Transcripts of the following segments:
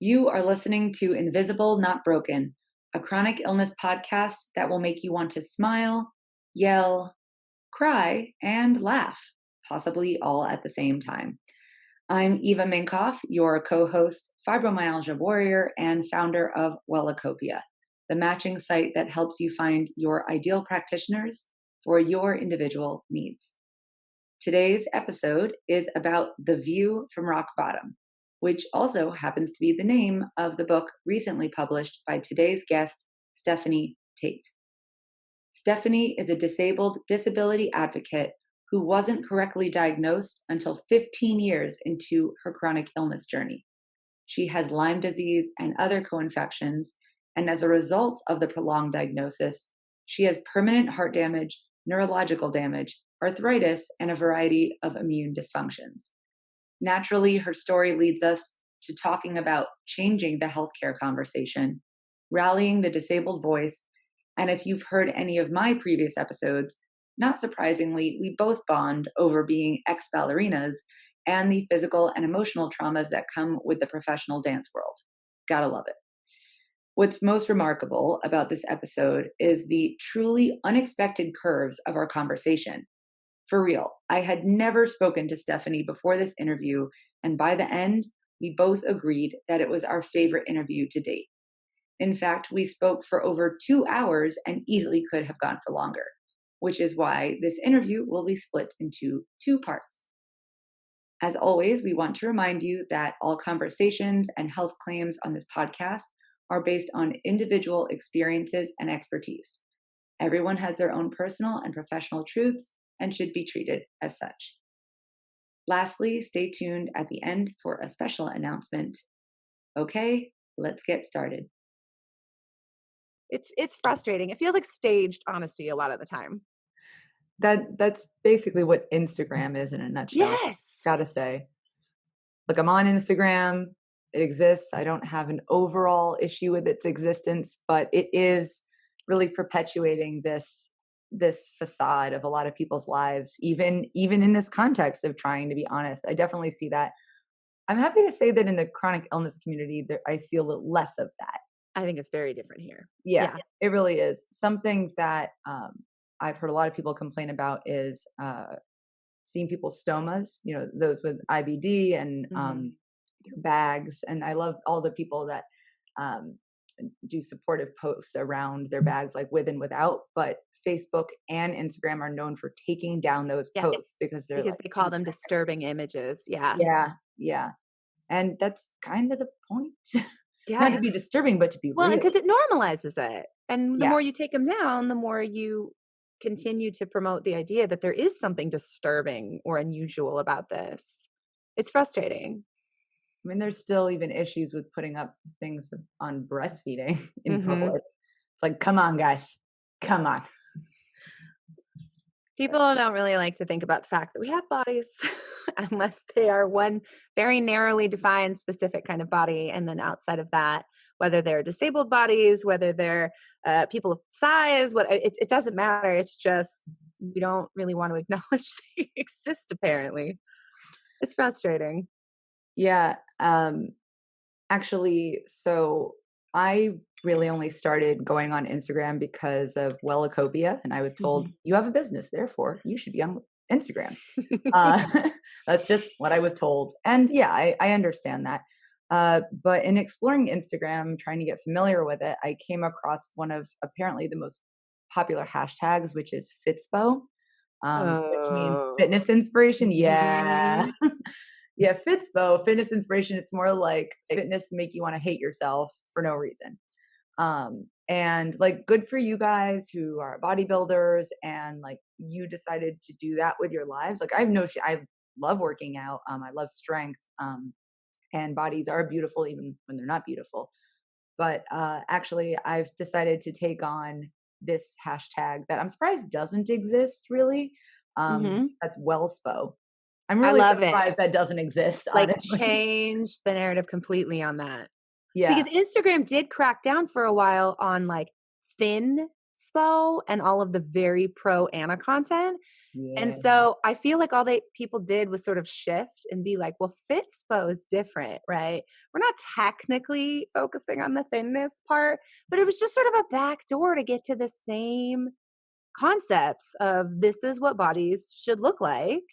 You are listening to Invisible Not Broken, a chronic illness podcast that will make you want to smile, yell, cry, and laugh, possibly all at the same time. I'm Eva Minkoff, your co-host, fibromyalgia warrior, and founder of Wellacopia, the matching site that helps you find your ideal practitioners for your individual needs. Today's episode is about The View from Rock Bottom, which also happens to be the name of the book recently published by today's guest, Stephanie Tait. Stephanie is a disabled disability advocate who wasn't correctly diagnosed until 15 years into her chronic illness journey. She has Lyme disease and other co-infections, and as a result of the prolonged diagnosis, she has permanent heart damage, neurological damage, arthritis, and a variety of immune dysfunctions. Naturally, her story leads us to talking about changing the healthcare conversation, rallying the disabled voice, and if you've heard any of my previous episodes, not surprisingly, we both bond over being ex-ballerinas and the physical and emotional traumas that come with the professional dance world. Gotta love it. What's most remarkable about this episode is the truly unexpected curves of our conversation. For real, I had never spoken to Stephanie before this interview, and by the end, we both agreed that it was our favorite interview to date. In fact, we spoke for over 2 hours and easily could have gone for longer, which is why this interview will be split into 2 parts. As always, we want to remind you that all conversations and health claims on this podcast are based on individual experiences and expertise. Everyone has their own personal and professional truths and should be treated as such. Lastly, stay tuned at the end for a special announcement. Okay, let's get started. It's frustrating. It feels like staged honesty a lot of the time. That's basically what Instagram is in a nutshell. Yes. Gotta say. Look, I'm on Instagram. It exists. I don't have an overall issue with its existence, but it is really perpetuating this facade of a lot of people's lives, even in this context of trying to be honest. I definitely see that. I'm happy to say that in the chronic illness community, I see a little less of that. I think it's very different here. Yeah. It really is. Something that I've heard a lot of people complain about is seeing people's stomas, those with IBD and their bags. And I love all the people that do supportive posts around their bags, like with and without, but Facebook and Instagram are known for taking down those posts because they call them disturbing images. Yeah. And that's kind of the point. Yeah. Not to be disturbing, but to be real. Because it normalizes it. And the more you take them down, the more you continue to promote the idea that there is something disturbing or unusual about this. It's frustrating. I mean, there's still even issues with putting up things on breastfeeding in public. It's like, come on, guys. Come on. People don't really like to think about the fact that we have bodies unless they are one very narrowly defined specific kind of body. And then outside of that, whether they're disabled bodies, whether they're people of size, it doesn't matter. It's just we don't really want to acknowledge they exist, apparently. It's frustrating. Yeah. Actually, so I really only started going on Instagram because of Wellacopia, and I was told, you have a business, therefore you should be on Instagram. That's just what I was told. And yeah, I understand that. But in exploring Instagram, trying to get familiar with it, I came across one of apparently the most popular hashtags, which is Fitspo, which means fitness inspiration. Yeah. Yeah, Fitspo, fitness inspiration. It's more like fitness to make you want to hate yourself for no reason. And like, good for you guys who are bodybuilders and like you decided to do that with your lives. Like I love working out. I love strength. And bodies are beautiful even when they're not beautiful. But actually I've decided to take on this hashtag that I'm surprised doesn't exist really. That's Wellspo. I'm really surprised that doesn't exist. Like honestly. Change the narrative completely on that. Yeah. Because Instagram did crack down for a while on like thin spo and all of the very pro Anna content. And Yeah. so I feel like all people did was sort of shift and be like, well, Fitspo is different, right? We're not technically focusing on the thinness part, but it was just sort of a back door to get to the same concepts of this is what bodies should look like.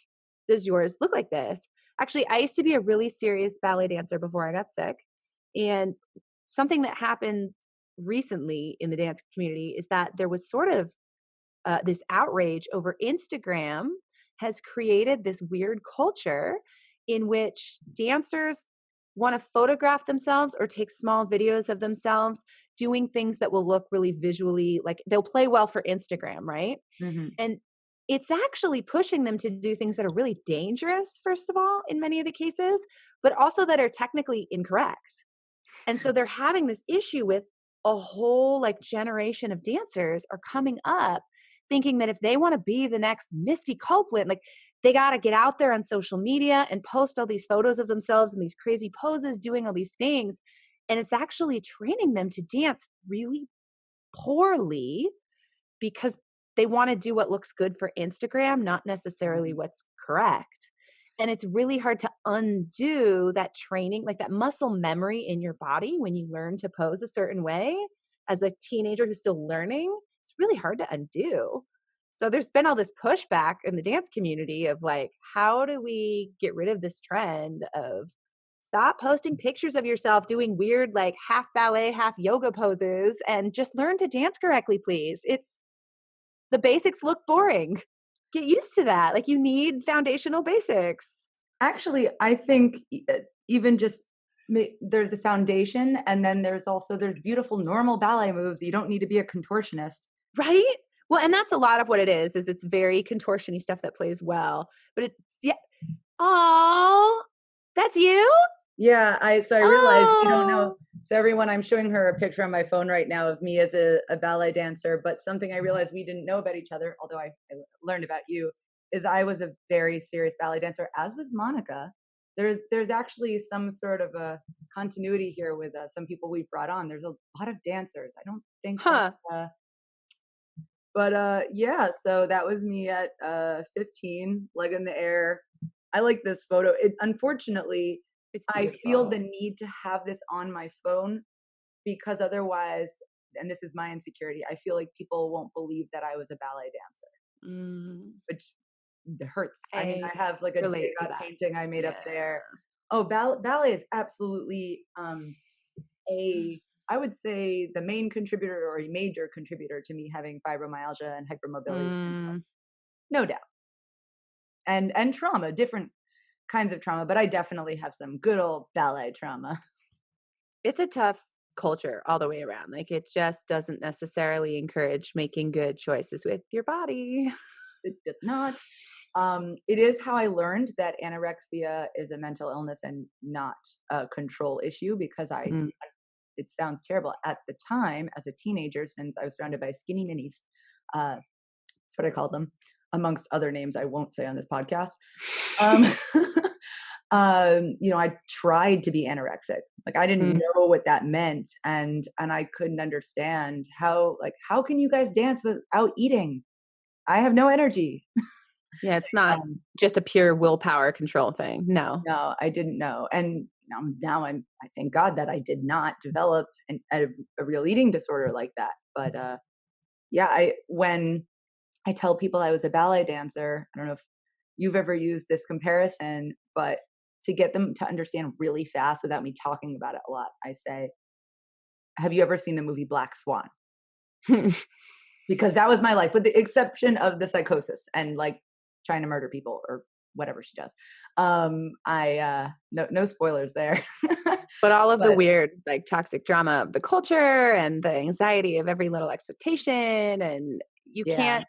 Does yours look like this? Actually, I used to be a really serious ballet dancer before I got sick. And something that happened recently in the dance community is that there was sort of this outrage over Instagram has created this weird culture in which dancers want to photograph themselves or take small videos of themselves doing things that will look really visually like they'll play well for Instagram, right? Mm-hmm. And it's actually pushing them to do things that are really dangerous, first of all, in many of the cases, but also that are technically incorrect. And so they're having this issue with a whole like generation of dancers are coming up thinking that if they want to be the next Misty Copeland, like they got to get out there on social media and post all these photos of themselves in these crazy poses, doing all these things. And it's actually training them to dance really poorly because they want to do what looks good for Instagram, not necessarily what's correct. And it's really hard to undo that training, like that muscle memory in your body when you learn to pose a certain way as a teenager who's still learning. It's really hard to undo. So there's been all this pushback in the dance community of like, how do we get rid of this trend of stop posting pictures of yourself doing weird, like half ballet, half yoga poses and just learn to dance correctly, please. The basics look boring. Get used to that. Like you need foundational basics. Actually, I think even just there's the foundation, and then there's beautiful normal ballet moves. You don't need to be a contortionist, right? Well, and that's a lot of what it is it's very contortion-y stuff that plays well. But it's oh, that's you? Yeah, I realized you don't know. So everyone, I'm showing her a picture on my phone right now of me as a ballet dancer. But something I realized we didn't know about each other, although I learned about you, is I was a very serious ballet dancer, as was Monica. There's actually some sort of a continuity here with some people we've brought on. There's a lot of dancers. I don't think. But yeah, so that was me at 15, leg in the air. I like this photo. Unfortunately, I feel the need to have this on my phone because otherwise, and this is my insecurity, I feel like people won't believe that I was a ballet dancer, which hurts. I mean, I have like a Degas painting I made up there. Oh, ballet is absolutely I would say the main contributor or a major contributor to me having fibromyalgia and hypermobility, no doubt. And trauma, different kinds of trauma, but I definitely have some good old ballet trauma. It's a tough culture all the way around. Like it just doesn't necessarily encourage making good choices with your body. It does not. It is how I learned that anorexia is a mental illness and not a control issue because it sounds terrible. At the time, as a teenager, since I was surrounded by skinny minis, that's what I called them, amongst other names I won't say on this podcast. I tried to be anorexic. Like I didn't know what that meant, and I couldn't understand how can you guys dance without eating? I have no energy. Yeah, it's not just a pure willpower control thing. No, I didn't know, and now I thank God that I did not develop a real eating disorder like that. But when I tell people I was a ballet dancer, I don't know if you've ever used this comparison, but to get them to understand really fast without me talking about it a lot, I say, have you ever seen the movie Black Swan? Because that was my life, with the exception of the psychosis and like trying to murder people or whatever she does. No spoilers there. But all of the weird, like toxic drama of the culture and the anxiety of every little expectation, and you can't.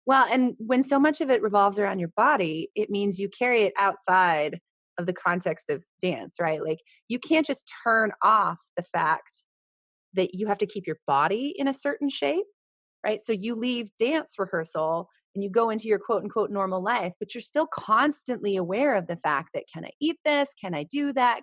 Well, and when so much of it revolves around your body, it means you carry it outside of the context of dance, right? Like you can't just turn off the fact that you have to keep your body in a certain shape, right? So you leave dance rehearsal and you go into your quote unquote normal life, but you're still constantly aware of the fact that can I eat this? Can I do that?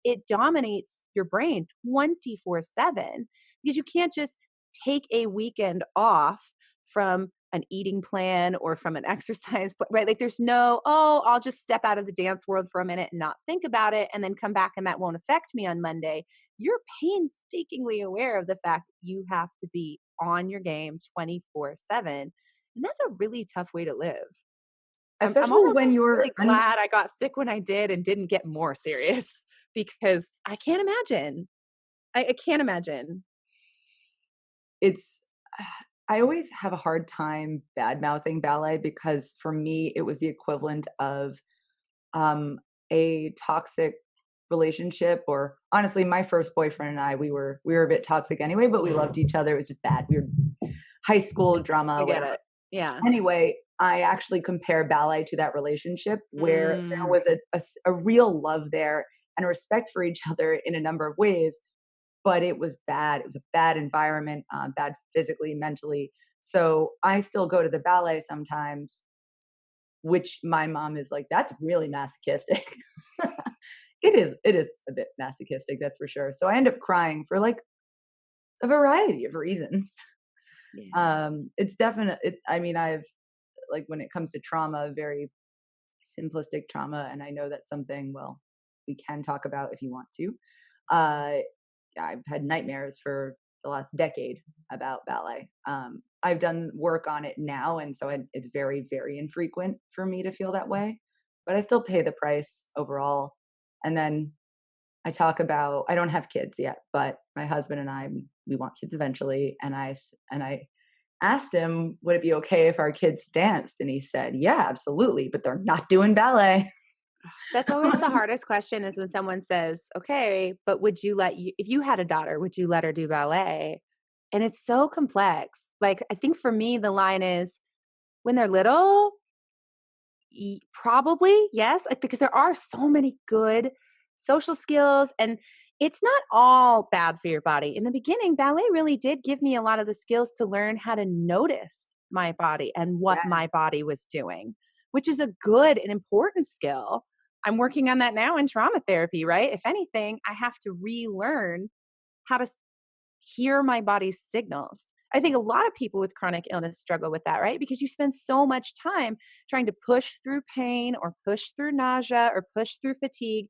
It dominates your brain 24/7 because you can't just take a weekend off from an eating plan or from an exercise plan, right? Like there's no, oh, I'll just step out of the dance world for a minute and not think about it and then come back and that won't affect me on Monday. You're painstakingly aware of the fact that you have to be on your game 24/7. And that's a really tough way to live. I'm Especially almost when really glad I got sick when I did and didn't get more serious because I can't imagine. I can't imagine. it's I always have a hard time bad mouthing ballet because for me it was the equivalent of um a toxic relationship, or honestly my first boyfriend and I, we were a bit toxic anyway, but we loved each other. It was just bad. We were high school drama, I get whatever. it. Yeah. Anyway, I actually compare ballet to that relationship where there Mm, was a real love there and a respect for each other in a number of ways, but it was bad. It was a bad environment, bad physically, mentally. So I still go to the ballet sometimes, which my mom is like, that's really masochistic. It is a bit masochistic, that's for sure. So I end up crying for like a variety of reasons. yeah. It's definite. I mean, I've like when it comes to trauma, very simplistic trauma, and I know that's something, well, we can talk about if you want to. Uh, I've had nightmares for the last decade about ballet. I've done work on it now, and so it's very, very infrequent for me to feel that way, but I still pay the price overall. And then I don't have kids yet, but my husband and I, we want kids eventually. And I asked him, would it be okay if our kids danced? And he said, yeah, absolutely, but they're not doing ballet. That's always the hardest question is when someone says, okay, but if you had a daughter, would you let her do ballet? And it's so complex. Like, I think for me, the line is when they're little, probably, yes, like, because there are so many good social skills and it's not all bad for your body. In the beginning, ballet really did give me a lot of the skills to learn how to notice my body and what Yes. my body was doing, which is a good and important skill. I'm working on that now in trauma therapy, right? If anything, I have to relearn how to hear my body's signals. I think a lot of people with chronic illness struggle with that, right? Because you spend so much time trying to push through pain or push through nausea or push through fatigue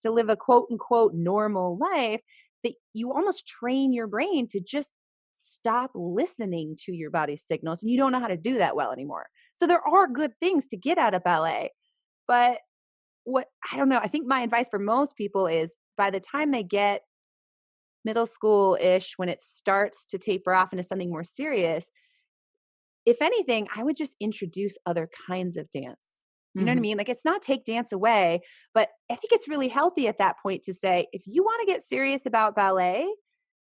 to live a quote unquote normal life that you almost train your brain to just stop listening to your body's signals. And you don't know how to do that well anymore. So there are good things to get out of ballet. But I don't know, I think my advice for most people is by the time they get middle school-ish, when it starts to taper off into something more serious, if anything, I would just introduce other kinds of dance. You know what I Mhm. mean? Like, it's not take dance away, but I think it's really healthy at that point to say, if you want to get serious about ballet,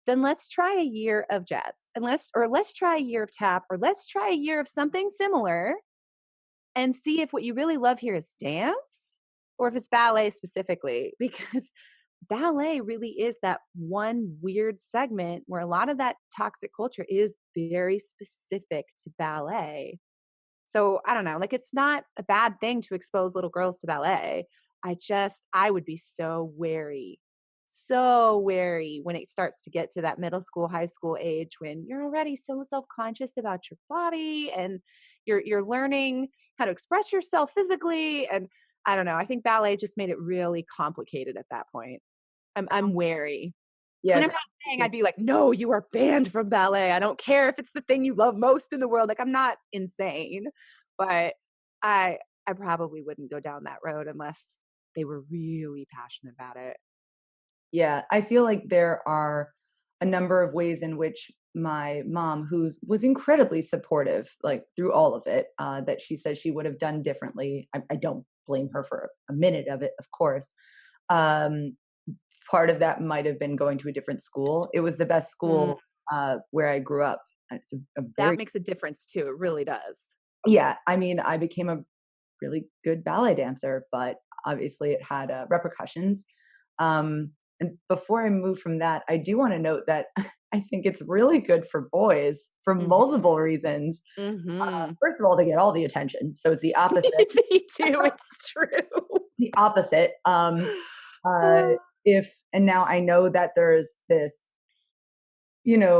then let's try a year of jazz and let's try a year of tap, or let's try a year of something similar and see if what you really love here is dance or if it's ballet specifically, because ballet really is that one weird segment where a lot of that toxic culture is very specific to ballet. So I don't know, like it's not a bad thing to expose little girls to ballet. I would be so wary when it starts to get to that middle school, high school age when you're already so self-conscious about your body and you're learning how to express yourself physically. And I don't know, I think ballet just made it really complicated at that point. I'm wary. Yeah, And I'm not saying I'd be like, no, you are banned from ballet. I don't care if it's the thing you love most in the world. Like I'm not insane, but I I probably wouldn't go down that road unless they were really passionate about it. yeah. I feel like there are a number of ways in which my mom, who was incredibly supportive, like through all of it, that she says she would have done differently. I don't blame her for a minute of it, of course. Um, Part of that might have been going to a different school. It was the best Mm, school where I grew up. And it's a that very, makes a difference too. It really does. yeah. I mean, I became a really good ballet dancer, but obviously it had repercussions. And before I move from that, I do want to note that I think it's really good for boys for Mhm. multiple reasons. Mhm. First of all, to get all the attention. So it's the opposite. Me too. It's true. The opposite. Uh, if and now I know that there's this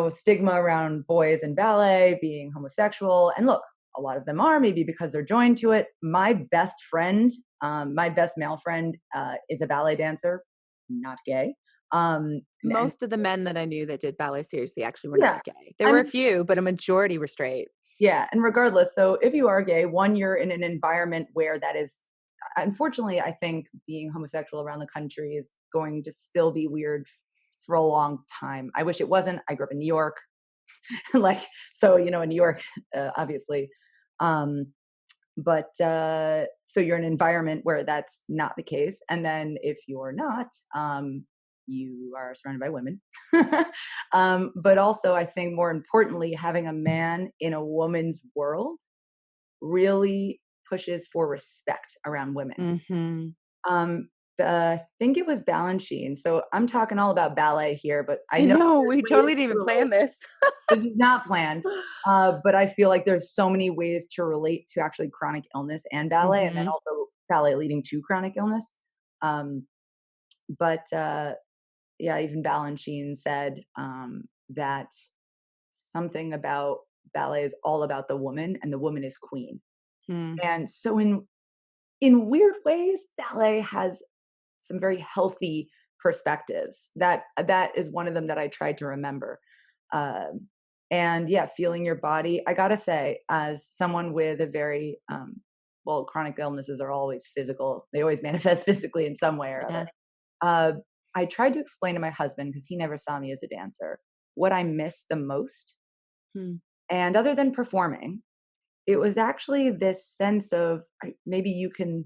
stigma around boys in ballet being homosexual. And look, a lot of them are, maybe because they're joined to it. My best friend, my best male friend, is a ballet dancer, not gay. Most of the men that I knew that did ballet seriously actually were Yeah. not gay. There were a few, but a majority were straight. Yeah. And regardless, so if you are gay, one, you're in an environment where that is, unfortunately, I think being homosexual around the country is going to still be weird for a long time. I wish it wasn't. I grew up in New York. So, in New York, obviously. But so you're in an environment where that's not the case. And then if you're not, you are surrounded by women. But also, I think more importantly, having a man in a woman's world really pushes for respect around women. Mm-hmm. I think it was Balanchine. So I'm talking all about ballet here, but I know we totally didn't even plan this. This is not planned. But I feel like there's so many ways to relate to actually chronic illness and ballet, and then also ballet leading to chronic illness. But even Balanchine said that something about ballet is all about the woman, and the woman is queen. And so in weird ways, ballet has some very healthy perspectives. That is one of them that I tried to remember. And feeling your body. I gotta say, as someone with a very chronic illnesses are always physical. They always manifest physically in some way or other. I tried to explain to my husband, because he never saw me as a dancer, what I missed the most. And other than performing, it was actually this sense of, maybe you can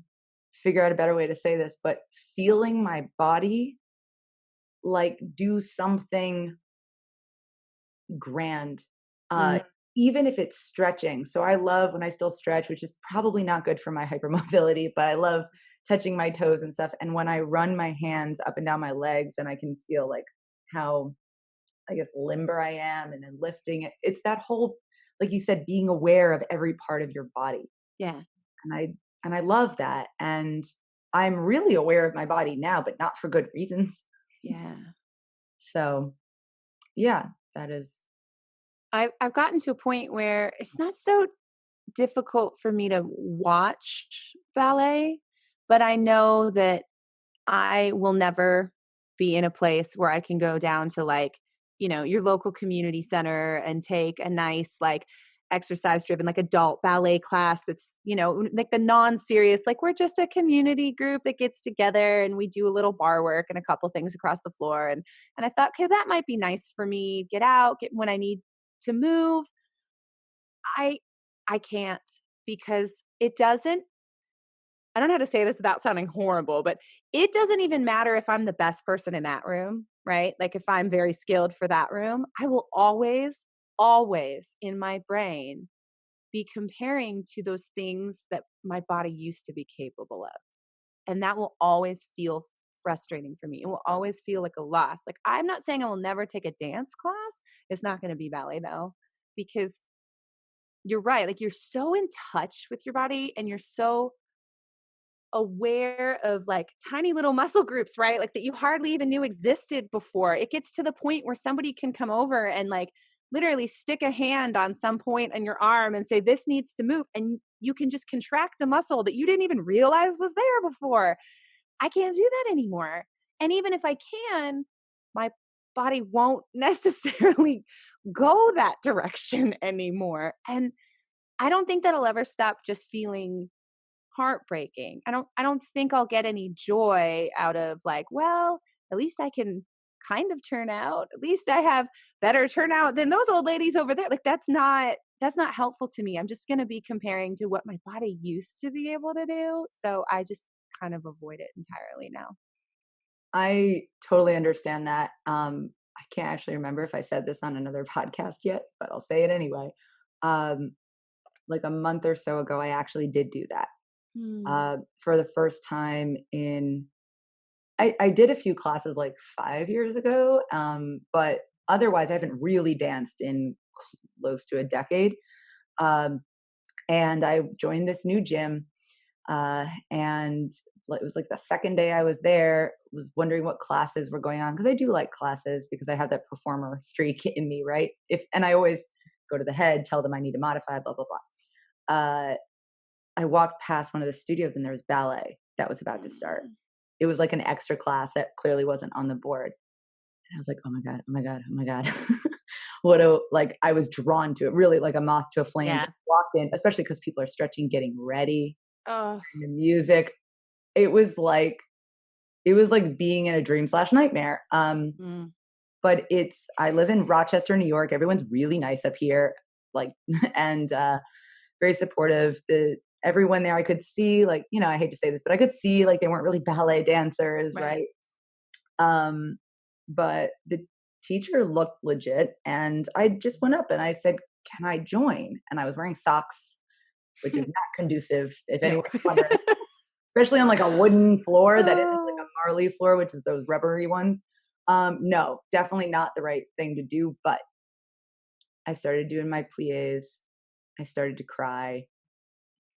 figure out a better way to say this, but feeling my body like do something grand, even if it's stretching. So I love when I still stretch, which is probably not good for my hypermobility, but I love touching my toes and stuff. And when I run my hands up and down my legs, and I can feel like how, I guess, limber I am, and then lifting it. It's that whole, like you said, being aware of every part of your body. Yeah. And I love that. And I'm really aware of my body now, but not for good reasons. Yeah. So yeah, that is. I've gotten to a point where it's not so difficult for me to watch ballet, but I know that I will never be in a place where I can go down to your local community center and take a nice exercise driven adult ballet class that's, the non-serious, we're just a community group that gets together and we do a little bar work and a couple things across the floor. And I thought, okay, that might be nice for me. Get out, when I need to move. I can't, because I don't know how to say this without sounding horrible, but it doesn't even matter if I'm the best person in that room, right? If I'm very skilled for that room, I will always in my brain be comparing to those things that my body used to be capable of. And that will always feel frustrating for me. It will always feel like a loss. I'm not saying I will never take a dance class. It's not going to be ballet though, because you're right. You're so in touch with your body and you're so aware of tiny little muscle groups, right? That you hardly even knew existed before. It gets to the point where somebody can come over and literally stick a hand on some point on your arm and say, this needs to move. And you can just contract a muscle that you didn't even realize was there before. I can't do that anymore. And even if I can, my body won't necessarily go that direction anymore. And I don't think that'll ever stop just feeling heartbreaking. I don't think I'll get any joy out of at least I can kind of turn out. At least I have better turnout than those old ladies over there. That's not helpful to me. I'm just going to be comparing to what my body used to be able to do. So I just kind of avoid it entirely now. I totally understand that. I can't actually remember if I said this on another podcast yet, but I'll say it anyway. A month or so ago, I actually did do that. For the first time I did a few classes 5 years ago, but otherwise I haven't really danced in close to a decade. And I joined this new gym, and it was like the second day I was there, was wondering what classes were going on. Cause I do like classes because I have that performer streak in me, right? And I always go to the head, tell them I need to modify, blah, blah, blah. I walked past one of the studios and there was ballet that was about to start. It was like an extra class that clearly wasn't on the board. And I was like, oh my God, oh my God, oh my God. Like I was drawn to it, really like a moth to a flame. Yeah. So I walked in, especially because people are stretching, getting ready, Oh, the music. It was like being in a dream/nightmare. But I live in Rochester, New York. Everyone's really nice up here, like, and very supportive. Everyone there I could see, like, I hate to say this, but I could see like they weren't really ballet dancers, right? But the teacher looked legit, and I just went up and I said, "Can I join?" And I was wearing socks, which is not conducive if anyone's wondering, especially on like a wooden floor that isn't like a marley floor, which is those rubbery ones. No, definitely not the right thing to do. But I started doing my pliés. I started to cry,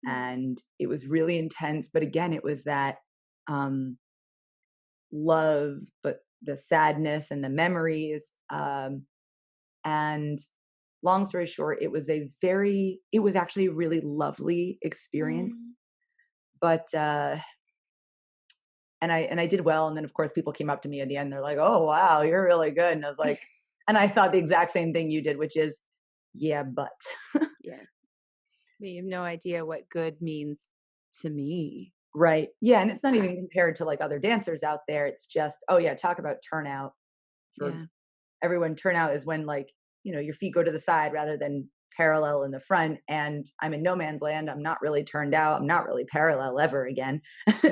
and it was really intense. But again, it was that love, but the sadness and the memories. And long story short, it was actually a really lovely experience. But and I did well. And then of course people came up to me at the end. They're like, "Oh wow, you're really good." And I was like, and I thought the exact same thing you did, which is, yeah, but yeah. But you have no idea what good means to me. right. Yeah. And it's not even compared to like other dancers out there. It's just, oh yeah, talk about turnout for everyone. Turnout is when like, your feet go to the side rather than parallel in the front. And I'm in no man's land. I'm not really turned out. I'm not really parallel ever again.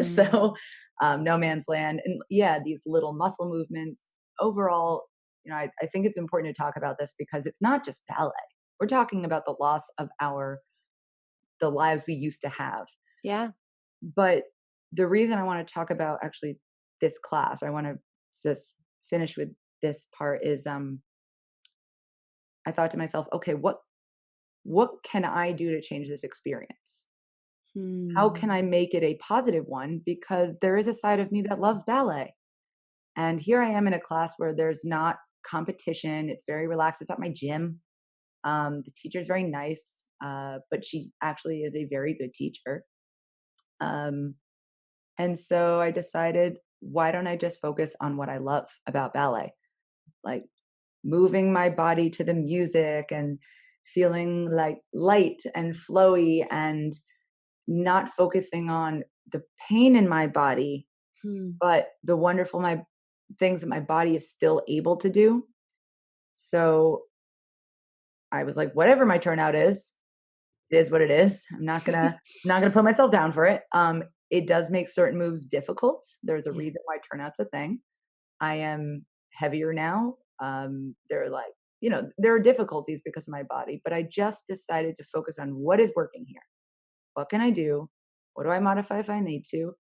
So no man's land. And yeah, these little muscle movements overall, I think it's important to talk about this because it's not just ballet. We're talking about the loss of the lives we used to have. Yeah. But the reason I want to talk about actually this class, or I want to just finish with this part, is I thought to myself, okay, what can I do to change this experience? How can I make it a positive one? Because there is a side of me that loves ballet. And here I am in a class where there's not competition. It's very relaxed. It's at my gym. The teacher's very nice, but she actually is a very good teacher. And so I decided, why don't I just focus on what I love about ballet? Like moving my body to the music and feeling like light and flowy and not focusing on the pain in my body, but the wonderful things that my body is still able to do. So I was like, whatever my turnout is, it is what it is. I'm not gonna put myself down for it. It does make certain moves difficult. There's a reason why turnout's a thing. I am heavier now. There are difficulties because of my body, but I just decided to focus on what is working here. What can I do? What do I modify if I need to?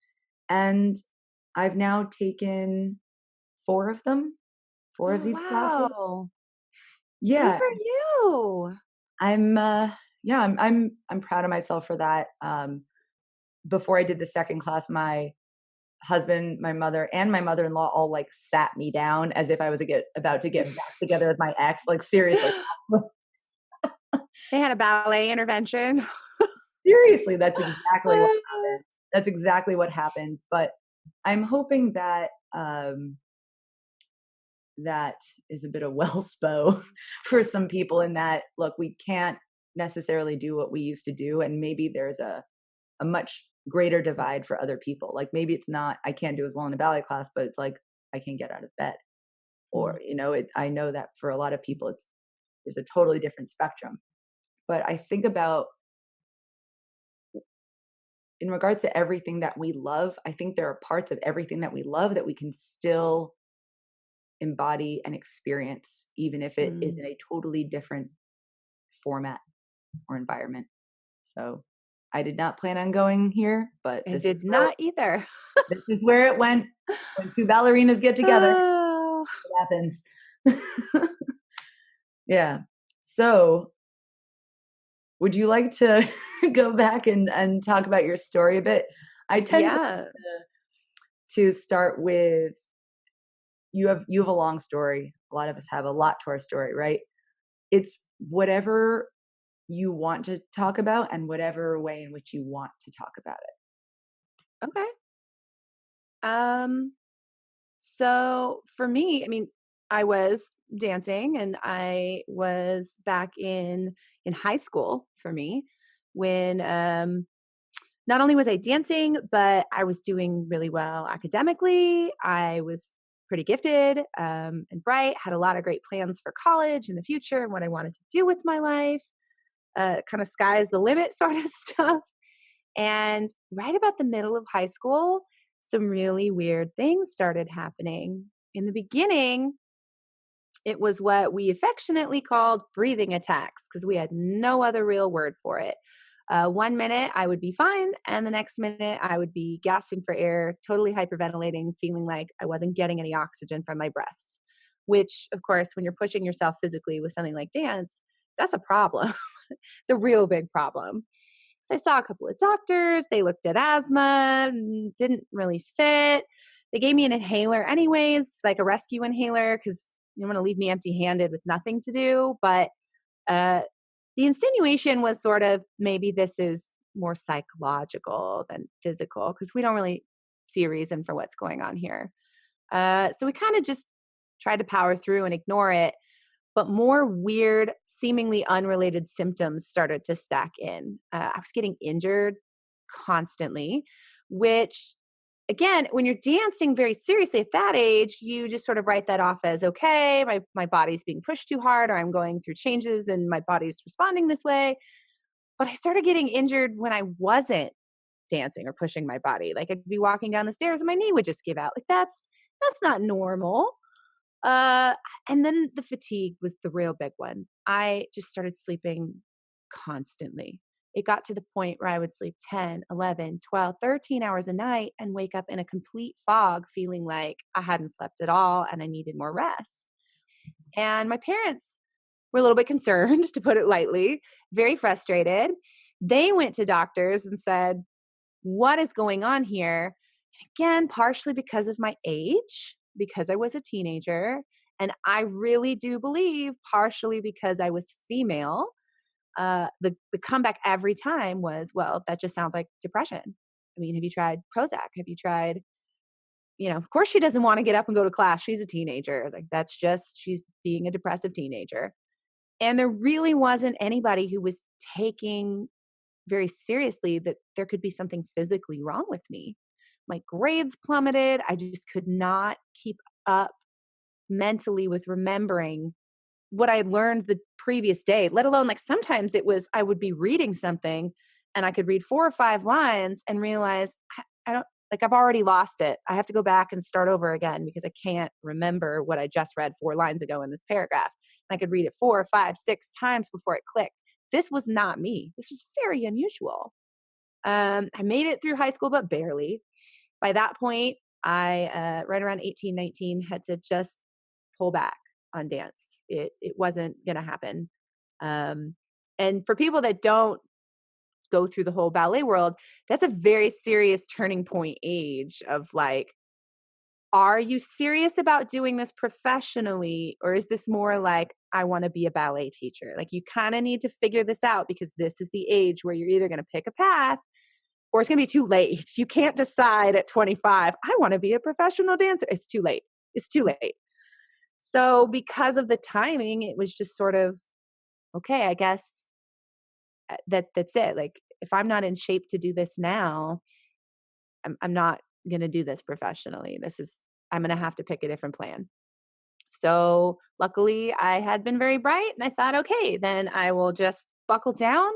And I've now taken 4 of them, 4 of these classes. Yeah. Good for you. I'm proud of myself for that. Before I did the second class, my husband, my mother, and my mother-in-law all like sat me down as if I was about to get back together with my ex. Like seriously. They had a ballet intervention. Seriously, that's exactly what happened. That's exactly what happened. But I'm hoping that that is a bit of wellspo for some people in that, look, we can't necessarily do what we used to do. And maybe there's a much greater divide for other people. Like maybe it's not, I can't do as well in a ballet class, but it's like, I can't get out of bed. Or, I know that for a lot of people, there's a totally different spectrum. But I think about, in regards to everything that we love, I think there are parts of everything that we love that we can still embody and experience, even if it is in a totally different format or environment. So I did not plan on going here, but I did not either. This is where it went. When 2 ballerinas get together, it happens. Yeah. So would you like to go back and talk about your story a bit? I tend Yeah. to start with you have a long story. A lot of us have a lot to our story, right? It's whatever you want to talk about and whatever way in which you want to talk about it. Okay. Um, so for me, I mean, I was dancing and I was back in high school for me when not only was I dancing, but I was doing really well academically. I was pretty gifted and bright, had a lot of great plans for college in the future and what I wanted to do with my life. Kind of sky's the limit sort of stuff. And right about the middle of high school, some really weird things started happening. In the beginning, it was what we affectionately called breathing attacks because we had no other real word for it. 1 minute I would be fine, and the next minute I would be gasping for air, totally hyperventilating, feeling like I wasn't getting any oxygen from my breaths, which, of course, when you're pushing yourself physically with something like dance, that's a problem. It's a real big problem. So I saw a couple of doctors. They looked at asthma, didn't really fit. They gave me an inhaler anyways, like a rescue inhaler, because you don't want to leave me empty handed with nothing to do. But uh, the insinuation was sort of maybe this is more psychological than physical because we don't really see a reason for what's going on here. So we kind of just tried to power through and ignore it. But more weird, seemingly unrelated symptoms started to stack in. I was getting injured constantly, which, again, when you're dancing very seriously at that age, you just sort of write that off as, okay, my body's being pushed too hard, or I'm going through changes and my body's responding this way. But I started getting injured when I wasn't dancing or pushing my body. Like I'd be walking down the stairs and my knee would just give out. Like that's not normal. Uh, and then the fatigue was the real big one. I just started sleeping constantly. It got to the point where I would sleep 10, 11, 12, 13 hours a night and wake up in a complete fog feeling like I hadn't slept at all and I needed more rest. And my parents were a little bit concerned, to put it lightly, very frustrated. They went to doctors and said, what is going on here? Again, partially because of my age, because I was a teenager. And I really do believe partially because I was female. The comeback every time was, well, that just sounds like depression. I mean, have you tried Prozac? Have you tried, of course she doesn't want to get up and go to class. She's a teenager. Like that's just, she's being a depressive teenager. And there really wasn't anybody who was taking very seriously that there could be something physically wrong with me. My grades plummeted. I just could not keep up mentally with remembering what I had learned the previous day, let alone like sometimes it was, I would be reading something and I could read 4 or 5 lines and realize I don't, like I've already lost it. I have to go back and start over again because I can't remember what I just read 4 lines ago in this paragraph. And I could read it 4 or 5, 6 times before it clicked. This was not me. This was very unusual. I made it through high school, but barely. By that point, I, right around 18, 19, had to just pull back on dance. It wasn't going to happen. And for people that don't go through the whole ballet world, that's a very serious turning point age of like, are you serious about doing this professionally? Or is this more like, I want to be a ballet teacher? Like you kind of need to figure this out because this is the age where you're either going to pick a path or it's going to be too late. You can't decide at 25, I want to be a professional dancer. It's too late. It's too late. So because of the timing, it was just sort of, okay, I guess that's it. Like if I'm not in shape to do this now, I'm not going to do this professionally. I'm going to have to pick a different plan. So luckily I had been very bright and I thought, okay, then I will just buckle down.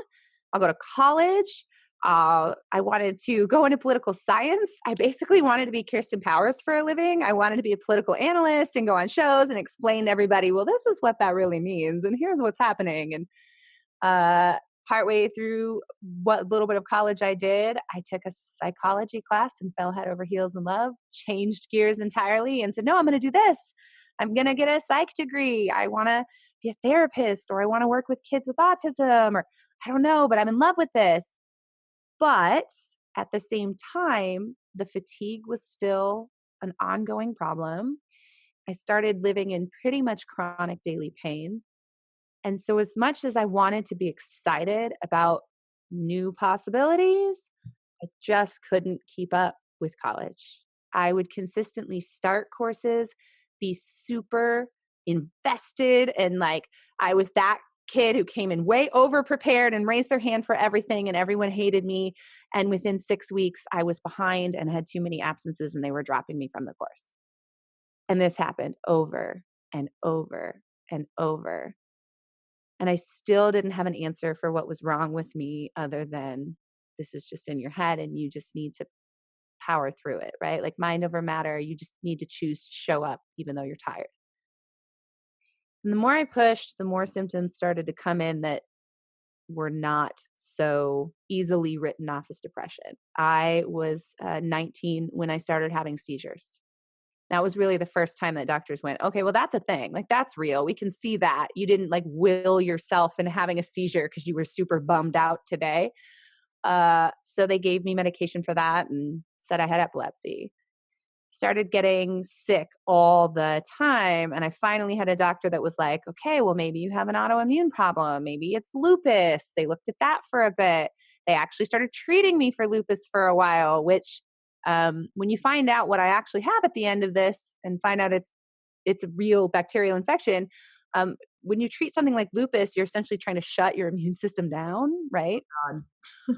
I'll go to college. I wanted to go into political science. I basically wanted to be Kirsten Powers for a living. I wanted to be a political analyst and go on shows and explain to everybody, well, this is what that really means. And here's what's happening. And partway through what little bit of college I did, I took a psychology class and fell head over heels in love, changed gears entirely and said, no, I'm going to do this. I'm going to get a psych degree. I want to be a therapist, or I want to work with kids with autism, or I don't know, but I'm in love with this. But at the same time, the fatigue was still an ongoing problem. I started living in pretty much chronic daily pain. And so, as much as I wanted to be excited about new possibilities, I just couldn't keep up with college. I would consistently start courses, be super invested, and like I was that kid who came in way over prepared and raised their hand for everything, and everyone hated me. And within 6 weeks, I was behind and had too many absences, and they were dropping me from the course. And this happened over and over and over. And I still didn't have an answer for what was wrong with me other than this is just in your head and you just need to power through it, right? Like mind over matter, you just need to choose to show up even though you're tired. And the more I pushed, the more symptoms started to come in that were not so easily written off as depression. I was 19 when I started having seizures. That was really the first time that doctors went, okay, well, that's a thing. Like, that's real. We can see that. You didn't like will yourself into having a seizure because you were super bummed out today. So they gave me medication for that and said I had epilepsy. Started getting sick all the time. And I finally had a doctor that was like, okay, well, maybe you have an autoimmune problem. Maybe it's lupus. They looked at that for a bit. They actually started treating me for lupus for a while, which when you find out what I actually have at the end of this and find out it's a real bacterial infection, when you treat something like lupus, you're essentially trying to shut your immune system down, right?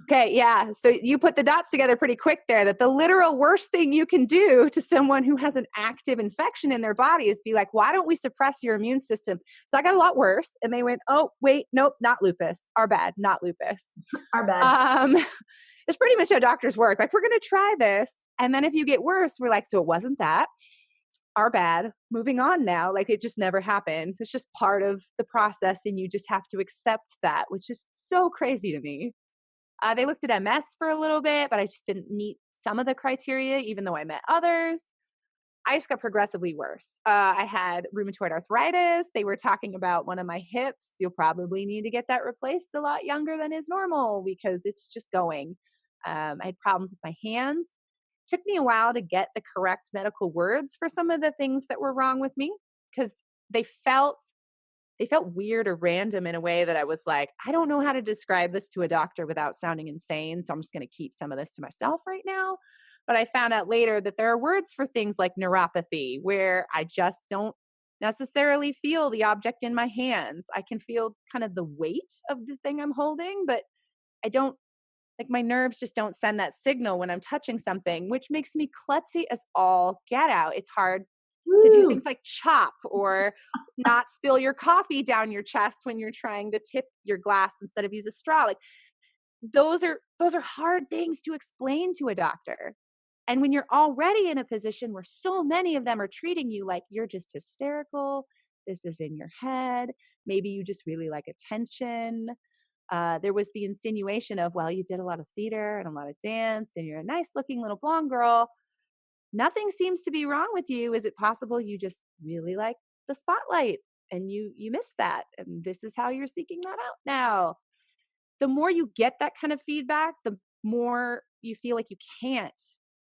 Okay, yeah. So you put the dots together pretty quick there that the literal worst thing you can do to someone who has an active infection in their body is be like, why don't we suppress your immune system? So I got a lot worse. And they went, oh, wait, nope, not lupus. Our bad, not lupus. Our bad. It's pretty much how doctors work. Like, we're going to try this. And then if you get worse, we're like, so it wasn't that. Our bad. Moving on now. Like, it just never happened. It's just part of the process. And you just have to accept that, which is so crazy to me. They looked at MS for a little bit, but I just didn't meet some of the criteria, even though I met others. I just got progressively worse. I had rheumatoid arthritis. They were talking about one of my hips. You'll probably need to get that replaced a lot younger than is normal because it's just going. I had problems with my hands. Took me a while to get the correct medical words for some of the things that were wrong with me because they felt weird or random in a way that I was like, I don't know how to describe this to a doctor without sounding insane. So I'm just going to keep some of this to myself right now. But I found out later that there are words for things like neuropathy, where I just don't necessarily feel the object in my hands. I can feel kind of the weight of the thing I'm holding, but I don't, like, my nerves just don't send that signal when I'm touching something, which makes me klutzy as all get out. It's hard to do things like chop or not spill your coffee down your chest when you're trying to tip your glass instead of use a straw. Like, those are hard things to explain to a doctor. And when you're already in a position where so many of them are treating you like you're just hysterical, this is in your head, maybe you just really like attention. There was the insinuation of, well, you did a lot of theater and a lot of dance and you're a nice looking little blonde girl. Nothing seems to be wrong with you. Is it possible you just really like the spotlight and you missed that? And this is how you're seeking that out now. The more you get that kind of feedback, the more you feel like you can't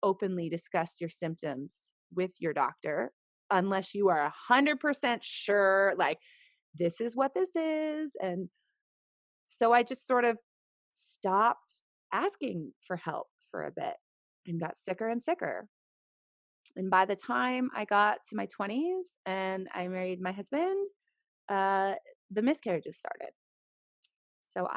openly discuss your symptoms with your doctor unless you are 100% sure, like, this is what this is. And so I just sort of stopped asking for help for a bit and got sicker and sicker. And by the time I got to my 20s and I married my husband, the miscarriages started. So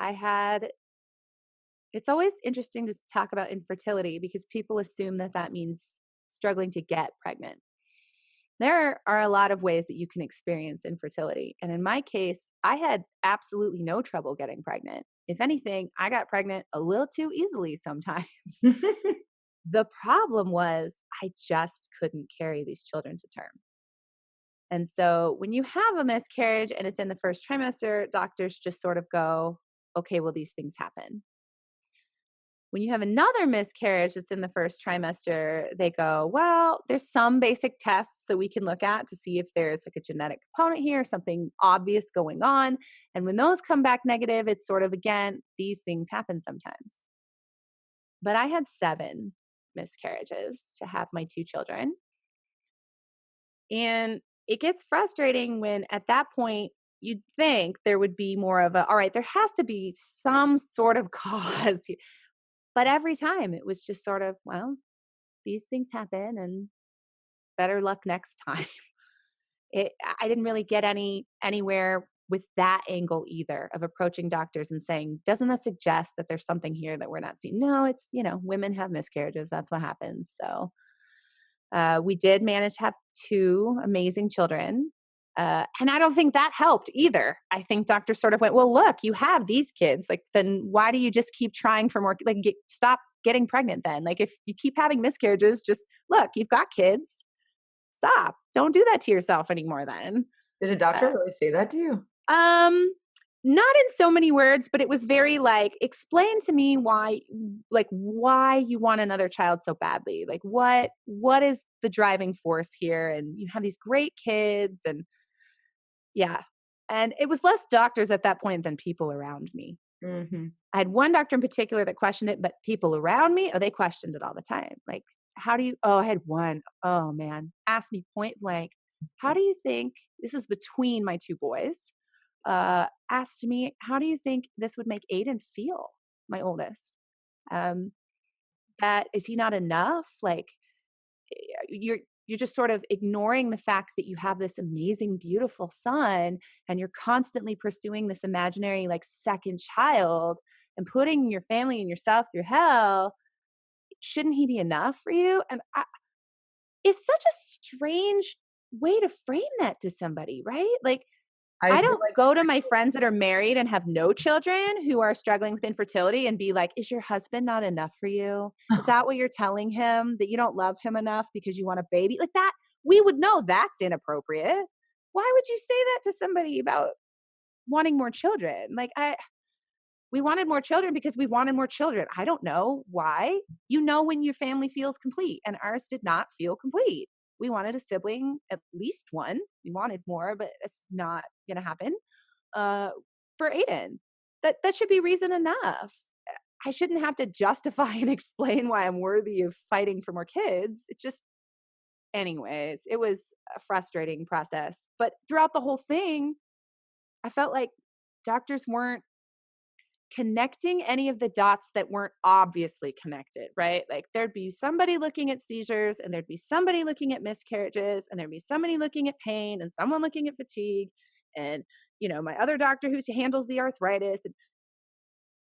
it's always interesting to talk about infertility because people assume that that means struggling to get pregnant. There are a lot of ways that you can experience infertility. And in my case, I had absolutely no trouble getting pregnant. If anything, I got pregnant a little too easily sometimes. The problem was I just couldn't carry these children to term. And so when you have a miscarriage and it's in the first trimester, doctors just sort of go, okay, well, these things happen. When you have another miscarriage that's in the first trimester, they go, well, there's some basic tests that we can look at to see if there's like a genetic component here, something obvious going on. And when those come back negative, it's sort of, again, these things happen sometimes. But I had 7 miscarriages to have my 2 children. And it gets frustrating when at that point you'd think there would be more of a, all right, there has to be some sort of cause. But every time it was just sort of, well, these things happen and better luck next time. I didn't really get anywhere with that angle either of approaching doctors and saying, doesn't that suggest that there's something here that we're not seeing? No, it's, women have miscarriages. That's what happens. So we did manage to have 2 amazing children. And I don't think that helped either. I think doctors sort of went, well, look, you have these kids. Like, then why do you just keep trying for more? Like, stop getting pregnant then. Like, if you keep having miscarriages, just look, you've got kids. Stop. Don't do that to yourself anymore then. Did a doctor Uh, really say that to you? Not in so many words, but it was very like, explain to me why you want another child so badly. Like what is the driving force here? And you have these great kids and yeah. And it was less doctors at that point than people around me. Mhm. I had one doctor in particular that questioned it, but people around me, they questioned it all the time. Like, I had one, oh man, asked me point blank, how do you think, this is between my 2 boys, asked me, how do you think this would make Aiden feel, my oldest? Um, that, is he not enough? Like, you're just sort of ignoring the fact that you have this amazing, beautiful son and you're constantly pursuing this imaginary like second child and putting your family and yourself through hell. Shouldn't he be enough for you? And it's such a strange way to frame that to somebody, right? Like, I I feel don't like go to my friends that are married and have no children who are struggling with infertility and be like, is your husband not enough for you? Is that what you're telling him, that you don't love him enough because you want a baby? Like that, we would know that's inappropriate. Why would you say that to somebody about wanting more children? Like, we wanted more children because we wanted more children. I don't know why. When your family feels complete, and ours did not feel complete. We wanted a sibling, at least one. We wanted more, but it's not going to happen. Uh, for Aiden, that should be reason enough. I shouldn't have to justify and explain why I'm worthy of fighting for more kids. It just, anyways, it was a frustrating process. But throughout the whole thing, I felt like doctors weren't connecting any of the dots that weren't obviously connected, right? Like there'd be somebody looking at seizures and there'd be somebody looking at miscarriages and there'd be somebody looking at pain and someone looking at fatigue and my other doctor who handles the arthritis. And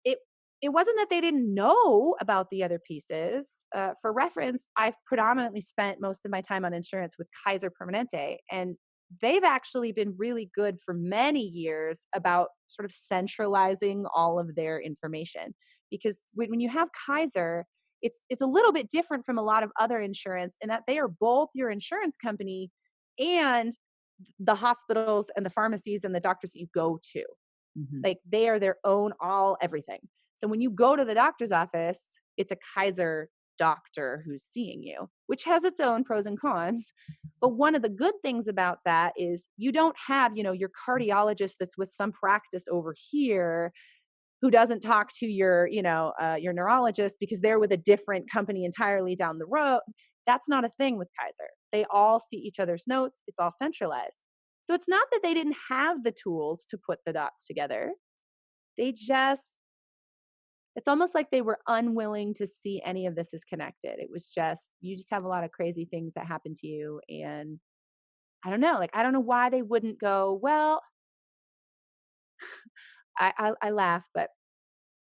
it it wasn't that they didn't know about the other pieces. For reference, I've predominantly spent most of my time on insurance with Kaiser Permanente, and they've actually been really good for many years about sort of centralizing all of their information. Because when you have Kaiser, it's a little bit different from a lot of other insurance in that they are both your insurance company and the hospitals and the pharmacies and the doctors that you go to. Mhm. Like they are their own everything. So when you go to the doctor's office, it's a Kaiser doctor who's seeing you, which has its own pros and cons. But one of the good things about that is you don't have, your cardiologist that's with some practice over here who doesn't talk to your neurologist because they're with a different company entirely down the road. That's not a thing with Kaiser. They all see each other's notes. It's all centralized. So it's not that they didn't have the tools to put the dots together. It's almost like they were unwilling to see any of this as connected. It was just, you just have a lot of crazy things that happen to you. And I don't know, I don't know why they wouldn't go, well, I laugh, but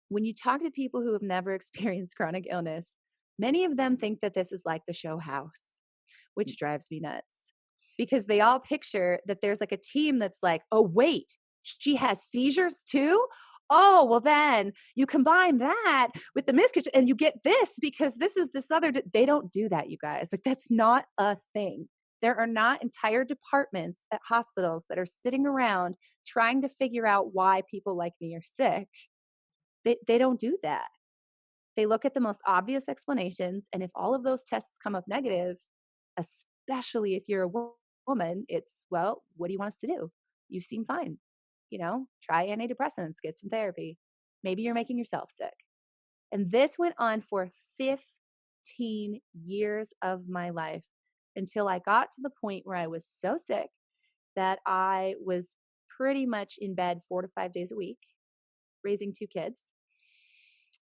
when you talk to people who have never experienced chronic illness, many of them think that this is like the show House, which drives me nuts because they all picture that there's like a team that's like, oh, wait, she has seizures too? Oh, well, then you combine that with the miscarriage and you get this because this is this other. They don't do that, you guys. Like, that's not a thing. There are not entire departments at hospitals that are sitting around trying to figure out why people like me are sick. They don't do that. They look at the most obvious explanations. And if all of those tests come up negative, especially if you're a woman, it's, well, what do you want us to do? You seem fine. Try antidepressants, get some therapy. Maybe you're making yourself sick. And this went on for 15 years of my life until I got to the point where I was so sick that I was pretty much in bed 4 to 5 days a week, raising 2 kids.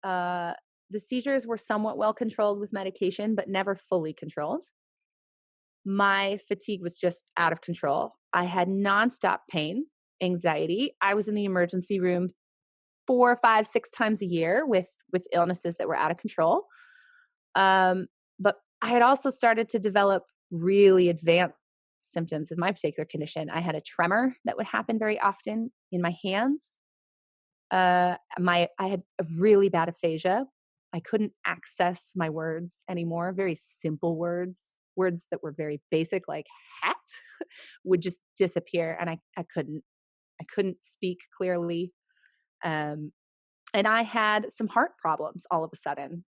The seizures were somewhat well controlled with medication, but never fully controlled. My fatigue was just out of control. I had nonstop pain, anxiety. I was in the emergency room 4, 5, 6 times a year with illnesses that were out of control. But I had also started to develop really advanced symptoms of my particular condition. I had a tremor that would happen very often in my hands. I had a really bad aphasia. I couldn't access my words anymore. Very simple words that were very basic, like hat, would just disappear, and I couldn't speak clearly. And I had some heart problems all of a sudden.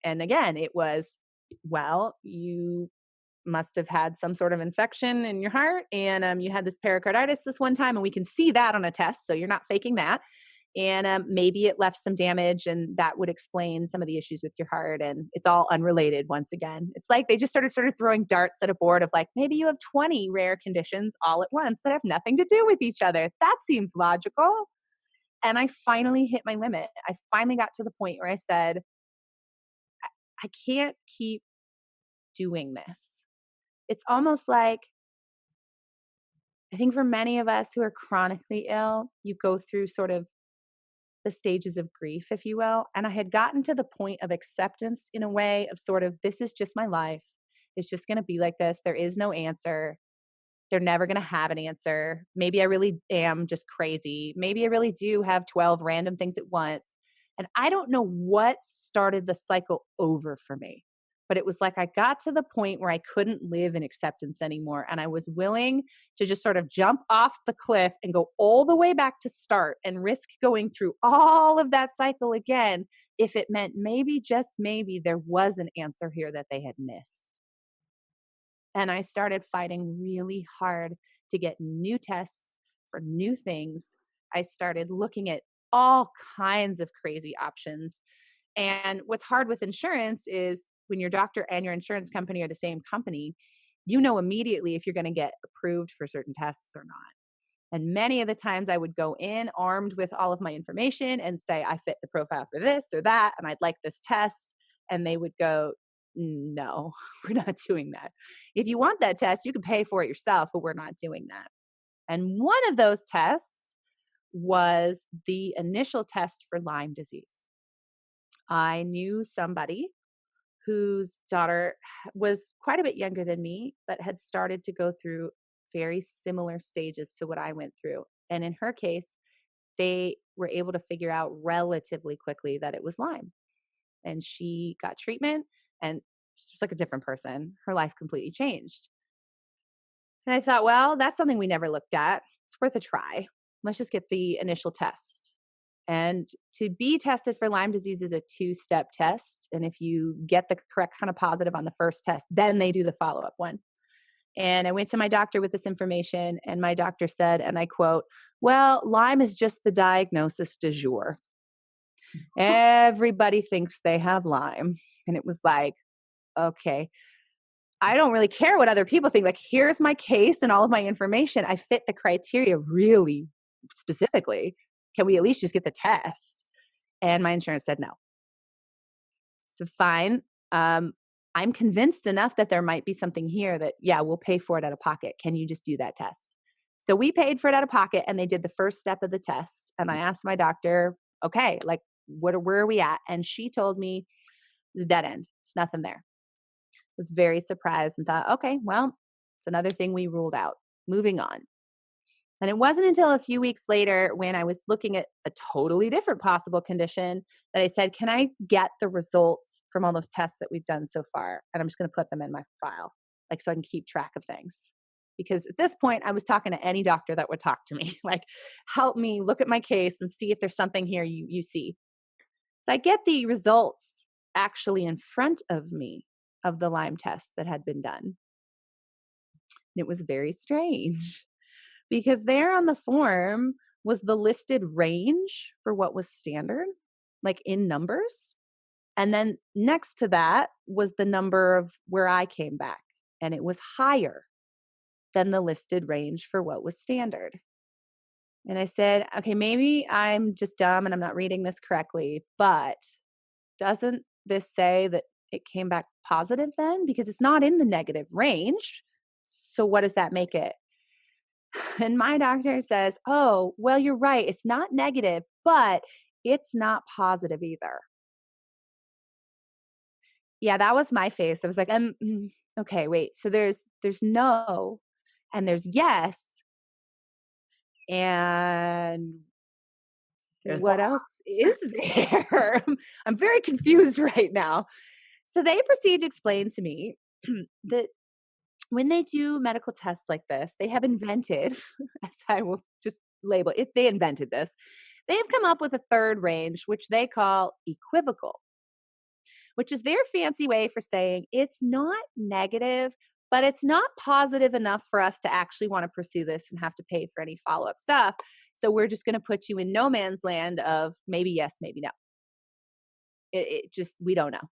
And again, it was, well, you must have had some sort of infection in your heart, and you had this pericarditis this one time, and we can see that on a test, so you're not faking that. And maybe it left some damage, and that would explain some of the issues with your heart. And it's all unrelated once again. It's like they just started throwing darts at a board of like, maybe you have 20 rare conditions all at once that have nothing to do with each other. That seems logical. And I finally hit my limit. I finally got to the point where I said, I can't keep doing this. It's almost like, I think for many of us who are chronically ill, you go through sort of the stages of grief, if you will. And I had gotten to the point of acceptance in a way of sort of, this is just my life. It's just going to be like this. There is no answer. They're never going to have an answer. Maybe I really am just crazy. Maybe I really do have 12 random things at once. And I don't know what started the cycle over for me, but it was like I got to the point where I couldn't live in acceptance anymore. And I was willing to just sort of jump off the cliff and go all the way back to start and risk going through all of that cycle again if it meant maybe, just maybe, there was an answer here that they had missed. And I started fighting really hard to get new tests for new things. I started looking at all kinds of crazy options. And what's hard with insurance is when your doctor and your insurance company are the same company, you know immediately if you're going to get approved for certain tests or not. And many of the times I would go in armed with all of my information and say, I fit the profile for this or that, and I'd like this test. And they would go, no, we're not doing that. If you want that test, you can pay for it yourself, but we're not doing that. And one of those tests was the initial test for Lyme disease. I knew somebody whose daughter was quite a bit younger than me, but had started to go through very similar stages to what I went through. And in her case, they were able to figure out relatively quickly that it was Lyme. And she got treatment, and she was like a different person. Her life completely changed. And I thought, well, that's something we never looked at. It's worth a try. Let's just get the initial test. And to be tested for Lyme disease is a 2-step test. And if you get the correct kind of positive on the first test, then they do the follow-up one. And I went to my doctor with this information, and my doctor said, and I quote, well, Lyme is just the diagnosis du jour. Everybody thinks they have Lyme. And it was like, okay, I don't really care what other people think. Like, here's my case and all of my information. I fit the criteria really specifically. Can we at least just get the test? And my insurance said no. So fine. I'm convinced enough that there might be something here that, yeah, we'll pay for it out of pocket. Can you just do that test? So we paid for it out of pocket, and they did the first step of the test. And I asked my doctor, okay, like, where are we at? And she told me it's dead end. There's nothing there. I was very surprised and thought, okay, well, it's another thing we ruled out. Moving on. And it wasn't until a few weeks later, when I was looking at a totally different possible condition, that I said, can I get the results from all those tests that we've done so far? And I'm just going to put them in my file, like, so I can keep track of things. Because at this point, I was talking to any doctor that would talk to me, like, help me look at my case and see if there's something here you see. So I get the results actually in front of me of the Lyme test that had been done. And it was very strange. Because there on the form was the listed range for what was standard, like in numbers. And then next to that was the number of where I came back, and it was higher than the listed range for what was standard. And I said, okay, maybe I'm just dumb and I'm not reading this correctly, but doesn't this say that it came back positive then? Because it's not in the negative range. So what does that make it? And my doctor says, oh, well, you're right. It's not negative, but it's not positive either. Yeah, that was my face. I was like, okay, wait. So there's no, and there's yes, and There's what else is there? I'm very confused right now. So they proceed to explain to me that when they do medical tests like this, they have invented, as I will just label it, they invented this, they have come up with a third range, which they call equivocal, which is their fancy way for saying it's not negative, but it's not positive enough for us to actually want to pursue this and have to pay for any follow-up stuff. So we're just going to put you in no man's land of maybe yes, maybe no. It just, we don't know.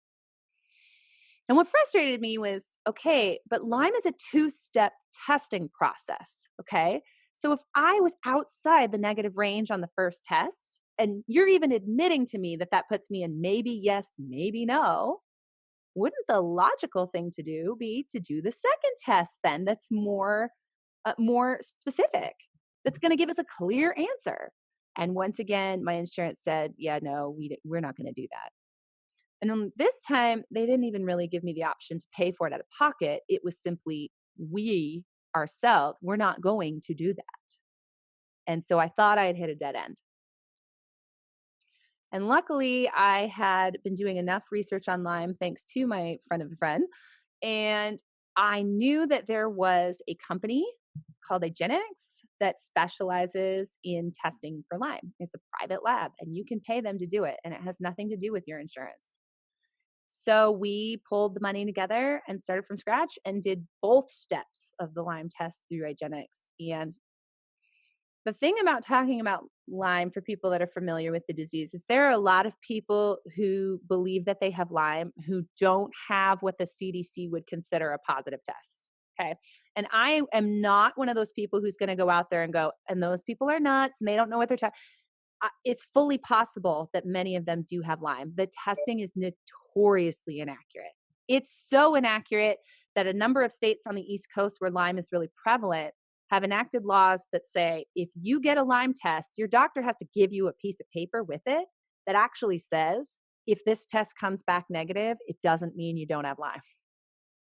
And what frustrated me was, okay, but Lyme is a 2-step testing process, okay? So if I was outside the negative range on the first test, and you're even admitting to me that that puts me in maybe yes, maybe no, wouldn't the logical thing to do be to do the second test then that's more specific, that's going to give us a clear answer? And once again, my insurance said, yeah, no, we're not going to do that. And this time, they didn't even really give me the option to pay for it out of pocket. It was simply, we ourselves, we're not going to do that. And so I thought I had hit a dead end. And luckily, I had been doing enough research on Lyme, thanks to my friend of a friend. And I knew that there was a company called Agenix that specializes in testing for Lyme. It's a private lab, and you can pay them to do it, and it has nothing to do with your insurance. So we pulled the money together and started from scratch and did both steps of the Lyme test through Agenix. And the thing about talking about Lyme for people that are familiar with the disease is there are a lot of people who believe that they have Lyme who don't have what the CDC would consider a positive test. Okay. And I am not one of those people who's going to go out there and go, and those people are nuts and they don't know what they're talking. It's fully possible that many of them do have Lyme. The testing is notoriously inaccurate. It's so inaccurate that a number of states on the East Coast where Lyme is really prevalent have enacted laws that say if you get a Lyme test, your doctor has to give you a piece of paper with it that actually says, if this test comes back negative, it doesn't mean you don't have Lyme.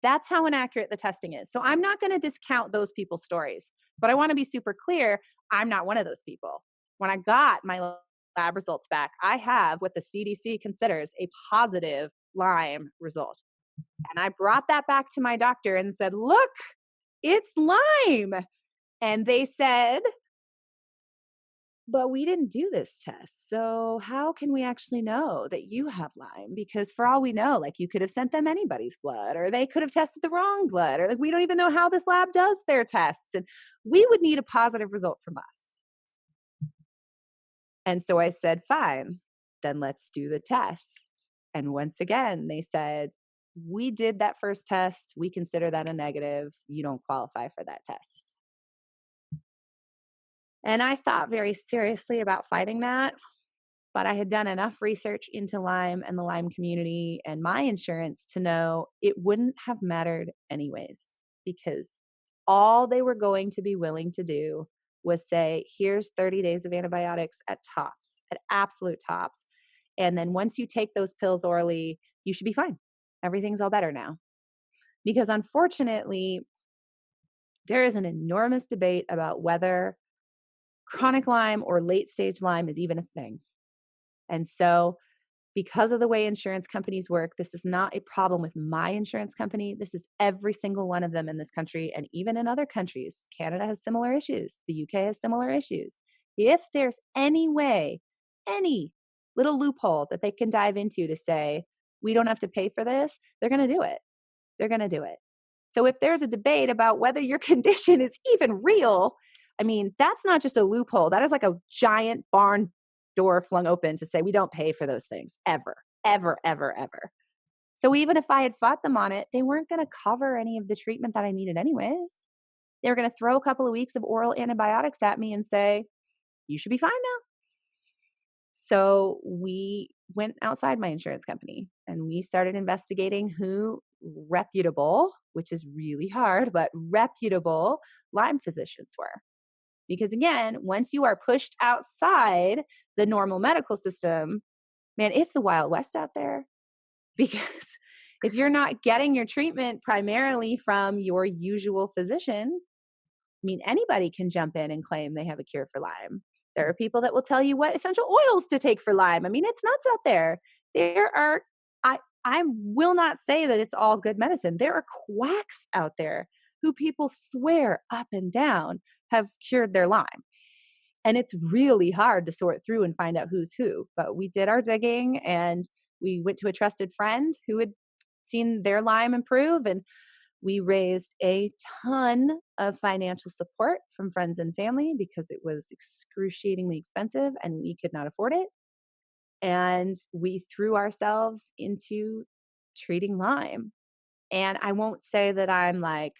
That's how inaccurate the testing is. So I'm not going to discount those people's stories, but I want to be super clear. I'm not one of those people. When I got my lab results back, I have what the CDC considers a positive Lyme result. And I brought that back to my doctor and said, look, it's Lyme. And they said, but we didn't do this test. So how can we actually know that you have Lyme? Because for all we know, like, you could have sent them anybody's blood, or they could have tested the wrong blood, or like, we don't even know how this lab does their tests. And we would need a positive result from us. And so I said, fine, then let's do the test. And once again, they said, we did that first test. We consider that a negative. You don't qualify for that test. And I thought very seriously about fighting that, but I had done enough research into Lyme and the Lyme community and my insurance to know it wouldn't have mattered anyways, because all they were going to be willing to do was say, here's 30 days of antibiotics at tops, at absolute tops. And then once you take those pills orally, you should be fine. Everything's all better now. Because unfortunately, there is an enormous debate about whether chronic Lyme or late stage Lyme is even a thing. And so because of the way insurance companies work, this is not a problem with my insurance company. This is every single one of them in this country, and even in other countries. Canada has similar issues. The UK has similar issues. If there's any way, any little loophole that they can dive into to say, we don't have to pay for this, they're going to do it. They're going to do it. So if there's a debate about whether your condition is even real, I mean, that's not just a loophole. That is like a giant barn door flung open to say, we don't pay for those things ever. ever, ever, ever. So even if I had fought them on it, they weren't going to cover any of the treatment that I needed anyways. They were going to throw a couple of weeks of oral antibiotics at me and say, you should be fine now. So we went outside my insurance company and we started investigating who reputable, which is really hard, but reputable Lyme physicians were. Because again, once you are pushed outside the normal medical system, man, it's the Wild West out there. Because if you're not getting your treatment primarily from your usual physician, I mean, anybody can jump in and claim they have a cure for Lyme. There are people that will tell you what essential oils to take for Lyme. I mean, it's nuts out there. There are, I will not say that it's all good medicine. There are quacks out there who people swear up and down have cured their Lyme. And it's really hard to sort through and find out who's who. But we did our digging and we went to a trusted friend who had seen their Lyme improve, and we raised a ton of financial support from friends and family because it was excruciatingly expensive and we could not afford it. And we threw ourselves into treating Lyme. And I won't say that I'm like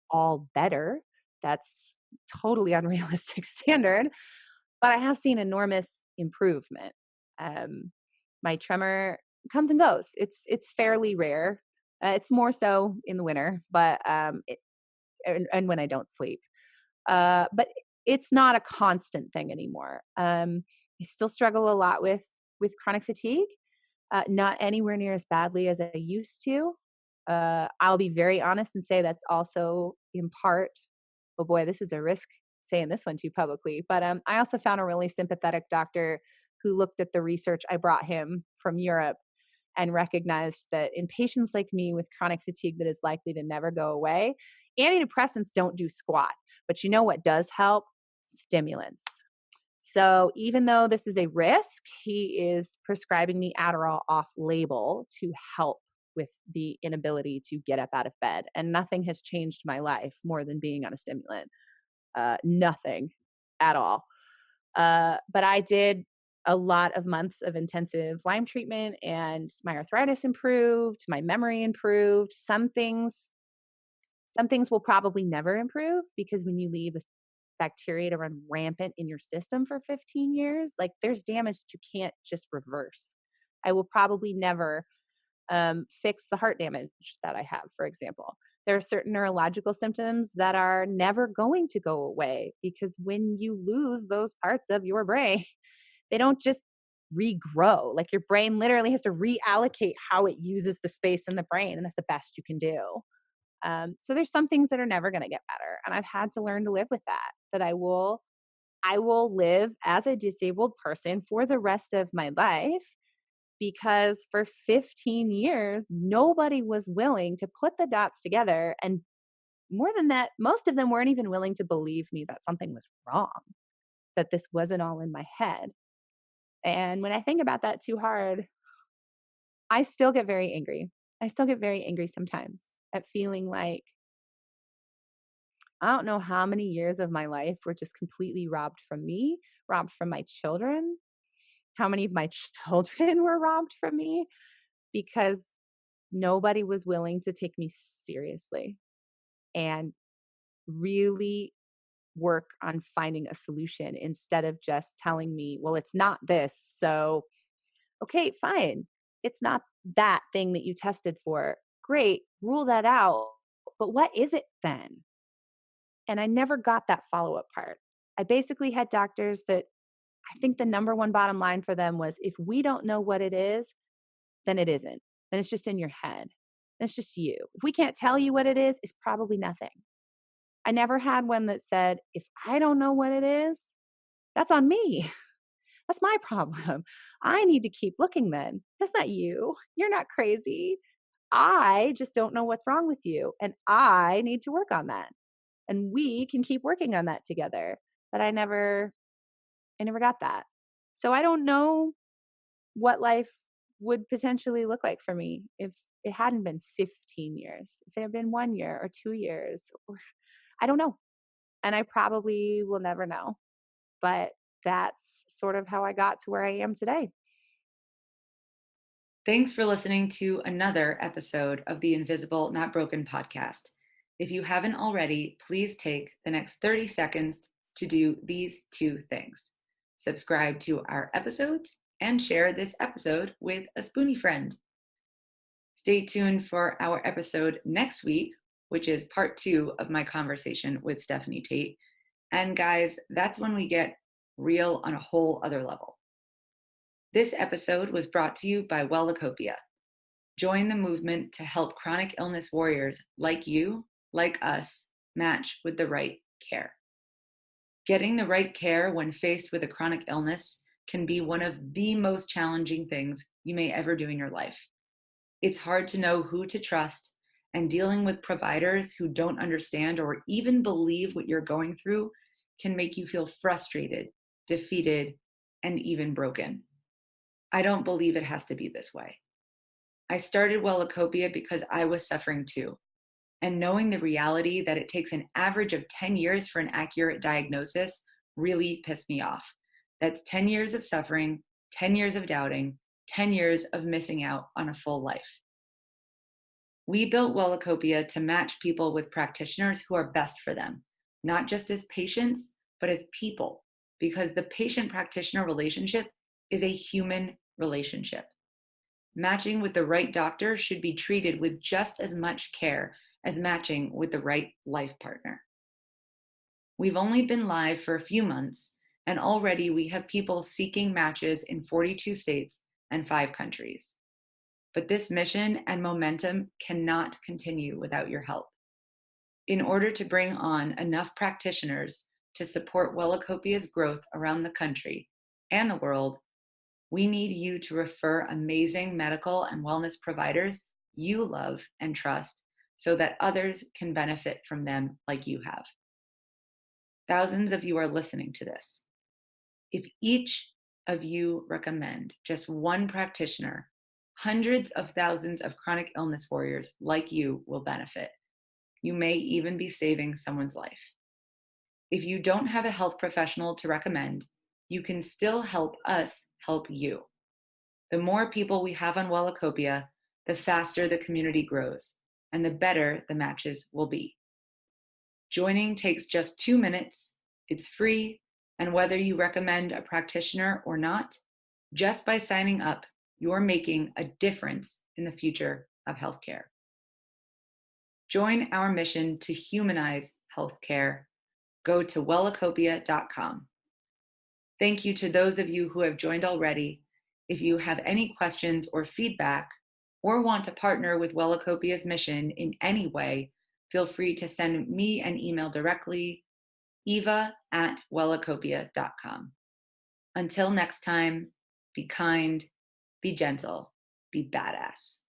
all better. That's totally unrealistic standard, but I have seen enormous improvement. My tremor comes and goes. It's fairly rare. It's more so in the winter, but and when I don't sleep. But it's not a constant thing anymore. I still struggle a lot with chronic fatigue, not anywhere near as badly as I used to. I'll be very honest and say that's also in part, oh boy, this is a risk saying this one too publicly, but I also found a really sympathetic doctor who looked at the research I brought him from Europe and recognized that in patients like me with chronic fatigue that is likely to never go away, antidepressants don't do squat. But you know what does help? Stimulants. So even though this is a risk, he is prescribing me Adderall off label to help with the inability to get up out of bed. And nothing has changed my life more than being on a stimulant. Nothing at all. But I did a lot of months of intensive Lyme treatment and my arthritis improved, my memory improved. Some things will probably never improve because when you leave a bacteria to run rampant in your system for 15 years, like there's damage that you can't just reverse. I will probably never fix the heart damage that I have, for example. There are certain neurological symptoms that are never going to go away because when you lose those parts of your brain, they don't just regrow. Like your brain literally has to reallocate how it uses the space in the brain, and that's the best you can do. So there's some things that are never going to get better, and I've had to learn to live with that. That I will live as a disabled person for the rest of my life because for 15 years nobody was willing to put the dots together, and more than that, most of them weren't even willing to believe me that something was wrong, that this wasn't all in my head. And when I think about that too hard, I still get very angry. I still get very angry sometimes at feeling like I don't know how many years of my life were just completely robbed from me, robbed from my children, how many of my children were robbed from me because nobody was willing to take me seriously and really work on finding a solution instead of just telling me, well, it's not this. So, okay, fine. It's not that thing that you tested for. Great, rule that out. But what is it then? And I never got that follow up part. I basically had doctors that I think the number one bottom line for them was if we don't know what it is, then it isn't. Then it's just in your head. It's just you. If we can't tell you what it is, it's probably nothing. I never had one that said, if I don't know what it is, that's on me. That's my problem. I need to keep looking then. That's not you. You're not crazy. I just don't know what's wrong with you. And I need to work on that. And we can keep working on that together. But I never got that. So I don't know what life would potentially look like for me if it hadn't been 15 years, if it had been 1 year or 2 years, or I don't know. And I probably will never know. But that's sort of how I got to where I am today. Thanks for listening to another episode of the Invisible Not Broken podcast. If you haven't already, please take the next 30 seconds to do these two things. Subscribe to our episodes and share this episode with a spoonie friend. Stay tuned for our episode next week, which is part 2 of my conversation with Stephanie Tait. And guys, that's when we get real on a whole other level. This episode was brought to you by Wellacopia. Join the movement to help chronic illness warriors like you, like us, match with the right care. Getting the right care when faced with a chronic illness can be one of the most challenging things you may ever do in your life. It's hard to know who to trust, and dealing with providers who don't understand or even believe what you're going through can make you feel frustrated, defeated, and even broken. I don't believe it has to be this way. I started Wellacopia because I was suffering too. And knowing the reality that it takes an average of 10 years for an accurate diagnosis really pissed me off. That's 10 years of suffering, 10 years of doubting, 10 years of missing out on a full life. We built Wellacopia to match people with practitioners who are best for them, not just as patients, but as people, because the patient-practitioner relationship is a human relationship. Matching with the right doctor should be treated with just as much care as matching with the right life partner. We've only been live for a few months, and already we have people seeking matches in 42 states and 5 countries. But this mission and momentum cannot continue without your help. In order to bring on enough practitioners to support Wellacopia's growth around the country and the world, we need you to refer amazing medical and wellness providers you love and trust so that others can benefit from them like you have. Thousands of you are listening to this. If each of you recommend just one practitioner, hundreds of thousands of chronic illness warriors like you will benefit. You may even be saving someone's life. If you don't have a health professional to recommend, you can still help us help you. The more people we have on Wellacopia, the faster the community grows, and the better the matches will be. Joining takes just 2 minutes, it's free, and whether you recommend a practitioner or not, just by signing up, you're making a difference in the future of healthcare. Join our mission to humanize healthcare. Go to wellacopia.com. Thank you to those of you who have joined already. If you have any questions or feedback, or want to partner with Wellacopia's mission in any way, feel free to send me an email directly, eva@wellacopia.com. Until next time, be kind, be gentle, be badass.